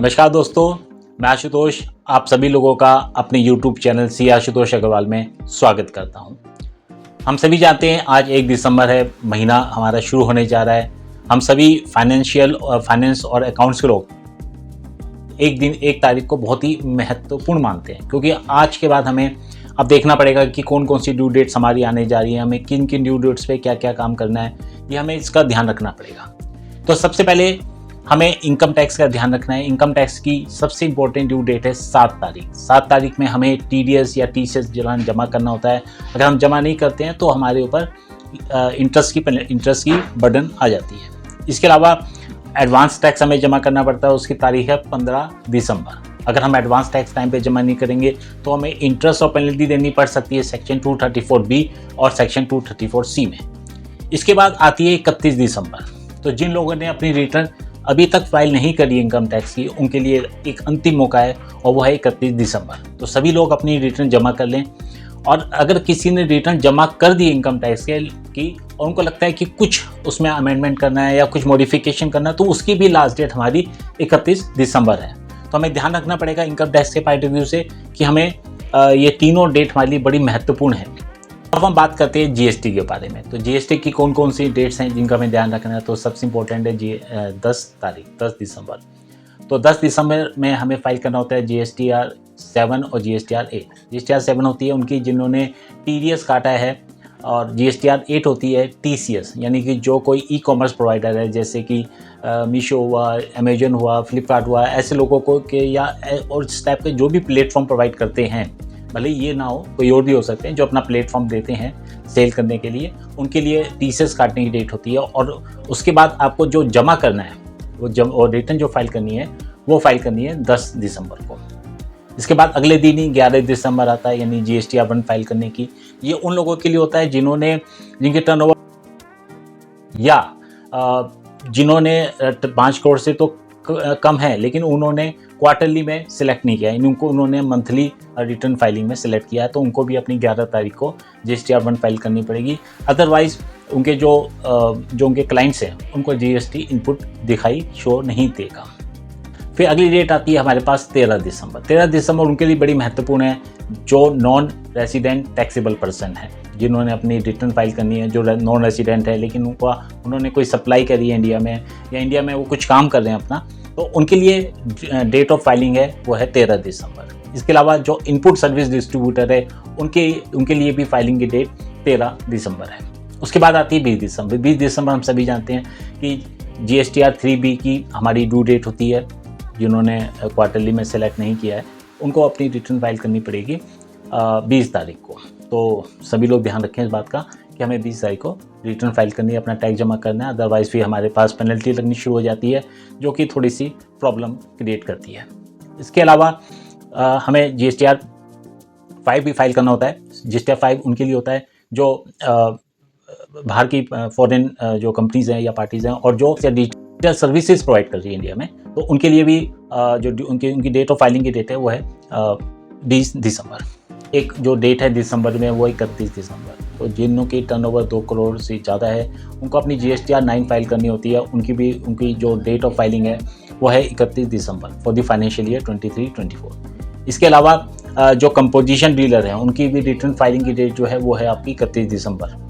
नमस्कार दोस्तों, मैं आशुतोष आप सभी लोगों का अपने YouTube channel C Ashutosh Agrawal में स्वागत करता हूं। हम सभी जानते हैं आज 1 दिसंबर है, महीना हमारा शुरू होने जा रहा है। हम सभी फाइनेंस और अकाउंट्स के लोग एक तारीख को बहुत ही महत्वपूर्ण मानते हैं, क्योंकि आज के बाद हमें अब देखना पड़ेगा कि कौन कौन सी ड्यू डेट्स हमारी आने जा रही है, हमें किन किन ड्यू डेट्स पे क्या क्या काम करना है, ये हमें इसका ध्यान रखना पड़ेगा। तो सबसे पहले हमें इनकम टैक्स का ध्यान रखना है। इनकम टैक्स की सबसे इंपॉर्टेंट ड्यू डेट है 7 तारीख। 7 तारीख में हमें TDS या TCS जमा करना होता है। अगर हम जमा नहीं करते हैं तो हमारे ऊपर इंटरेस्ट की बर्डन आ जाती है। इसके अलावा एडवांस टैक्स हमें जमा करना पड़ता है, उसकी तारीख है 15 दिसंबर। अगर हम एडवांस टैक्स टाइम पे जमा नहीं करेंगे तो हमें इंटरेस्ट और पेनल्टी देनी पड़ सकती है सेक्शन 234B और सेक्शन 234C में। इसके बाद आती है 31 दिसंबर। तो जिन लोगों ने अपनी रिटर्न अभी तक फाइल नहीं करी इनकम टैक्स की, उनके लिए एक अंतिम मौका है और वो है 31 दिसंबर। तो सभी लोग अपनी रिटर्न जमा कर लें। और अगर किसी ने रिटर्न जमा कर दी इनकम टैक्स की और उनको लगता है कि कुछ उसमें अमेंडमेंट करना है या कुछ मॉडिफिकेशन करना है, तो उसकी भी लास्ट डेट हमारी 31 दिसंबर है। तो हमें ध्यान रखना पड़ेगा इनकम टैक्स के पॉइंट ऑफ व्यू से कि हमें ये तीनों डेट हमारे लिए बड़ी महत्वपूर्ण है। अब हम बात करते हैं GST के बारे में। तो GST की कौन कौन सी डेट्स हैं जिनका हमें ध्यान रखना है। तो सबसे इंपॉर्टेंट है 10 दिसंबर। तो 10 दिसंबर में हमें फाइल करना होता है GSTR 7 और GSTR 8। GSTR 7 होती है उनकी जिन्होंने TDS काटा है, और GSTR 8 होती है TCS, यानी कि जो कोई ई-कॉमर्स प्रोवाइडर है, जैसे कि मीशो हुआ, अमेजन हुआ, फ्लिपकार्ट हुआ, ऐसे लोगों को के या और इस टाइप के जो भी प्लेटफॉर्म प्रोवाइड करते हैं, भले ये ना हो कोई और भी हो सकते हैं, जो अपना प्लेटफॉर्म देते हैं सेल करने के लिए, उनके लिए TCS काटने की डेट होती है। और उसके बाद आपको जो जमा करना है और रिटर्न जो फाइल करनी है वो फाइल करनी है 10 दिसंबर को। इसके बाद अगले दिन ही 11 दिसंबर आता है, यानी GSTR 1 फाइल करने की। ये उन लोगों के लिए होता है जिनके टर्नओवर या जिन्होंने 5 करोड़ से तो कम है, लेकिन उन्होंने क्वार्टरली में सिलेक्ट नहीं किया है, उन्होंने मंथली रिटर्न फाइलिंग में सिलेक्ट किया है, तो उनको भी अपनी 11 तारीख को GSTR 1 फाइल करनी पड़ेगी। अदरवाइज उनके जो उनके क्लाइंट्स हैं उनको GST इनपुट दिखाई शो नहीं देगा। फिर अगली डेट आती है हमारे पास 13 दिसंबर। 13 दिसंबर उनके लिए बड़ी महत्वपूर्ण है जो नॉन रेसिडेंट टैक्सेबल पर्सन है, जिन्होंने अपनी रिटर्न फाइल करनी है, जो नॉन रेसिडेंट है लेकिन उन्होंने कोई सप्लाई करी है इंडिया में, या इंडिया में वो कुछ काम कर रहे हैं अपना, तो उनके लिए डेट ऑफ फाइलिंग है वो है 13 दिसंबर। इसके अलावा जो इनपुट सर्विस डिस्ट्रीब्यूटर है उनके लिए भी फाइलिंग की डेट 13 दिसंबर है। उसके बाद आती है 20 दिसंबर। 20 दिसंबर हम सभी जानते हैं कि GSTR 3B की हमारी ड्यू डेट होती है। जिन्होंने क्वार्टरली में सेलेक्ट नहीं किया है उनको अपनी रिटर्न फाइल करनी पड़ेगी 20 तारीख को। तो सभी लोग ध्यान रखें इस बात का कि हमें 20 तारीख को रिटर्न फाइल करनी है, अपना टैक्स जमा करना है, अदरवाइज़ फिर हमारे पास पेनल्टी लगनी शुरू हो जाती है, जो कि थोड़ी सी प्रॉब्लम क्रिएट करती है। इसके अलावा हमें GSTR 5 भी फाइल करना होता है। GSTR 5 उनके लिए होता है जो बाहर की फॉरेन जो कंपनीज़ हैं या पार्टीज़ हैं और जो डिजिटल सर्विसेज प्रोवाइड कर रही है इंडिया में, तो उनके लिए भी जो उनकी डेट ऑफ फाइलिंग की डेट है वो है 20 दिसंबर। एक जो डेट है दिसंबर में वो 31 दिसंबर। तो जिनों की टर्नओवर 2 करोड़ से ज़्यादा है उनको अपनी GSTR 9 फाइल करनी होती है। उनकी जो डेट ऑफ फाइलिंग है वो है 31 दिसंबर फॉर द फाइनेंशियल ईयर 23-24। इसके अलावा जो कंपोजिशन डीलर हैं उनकी भी रिटर्न फाइलिंग की डेट जो है वो है आपकी 31 दिसंबर।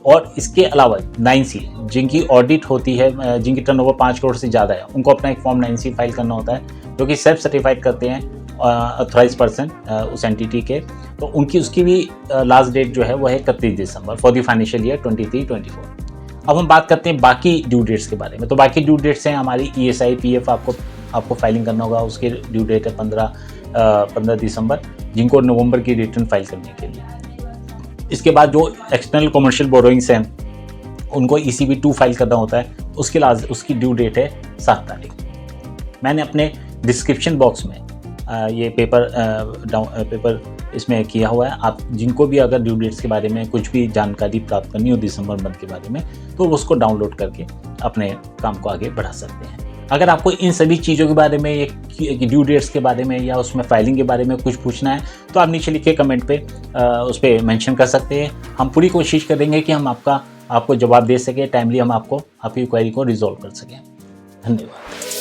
और इसके अलावा 9C जिनकी ऑडिट होती है, जिनकी टर्नओवर 5 करोड़ से ज़्यादा है, उनको अपना एक फॉर्म 9C फाइल करना होता है, जो कि सेल्फ सर्टिफाइड करते हैं ऑथराइज पर्सन उस एंटिटी के। तो उसकी भी लास्ट डेट जो है वो है 31 दिसंबर फॉर द फाइनेंशियल ईयर 23-24। अब हम बात करते हैं बाकी ड्यू डेट्स के बारे में। तो बाकी ड्यू डेट्स हैं हमारी ESI PF आपको फाइलिंग करना होगा, उसकी ड्यू डेट है 15 दिसंबर, जिनको नवंबर की रिटर्न फाइल करने के लिए। इसके बाद जो एक्सटर्नल कमर्शियल बोरोइंग्स हैं उनको ECB 2 फाइल करना होता है, उसकी ड्यू डेट है 7 तारीख। मैंने अपने डिस्क्रिप्शन बॉक्स में ये पेपर इसमें किया हुआ है। आप जिनको भी अगर ड्यू डेट्स के बारे में कुछ भी जानकारी प्राप्त करनी हो दिसंबर मंथ के बारे में, तो उसको डाउनलोड करके अपने काम को आगे बढ़ा सकते हैं। अगर आपको इन सभी चीज़ों के बारे में, ड्यू डेट्स के बारे में या उसमें फाइलिंग के बारे में कुछ पूछना है, तो आप नीचे लिखे कमेंट पे उस पर मेंशन कर सकते हैं। हम पूरी कोशिश करेंगे कि हम आपको जवाब दे सकें, टाइमली हम आपकी क्वेरी को रिजॉल्व कर सकें। धन्यवाद।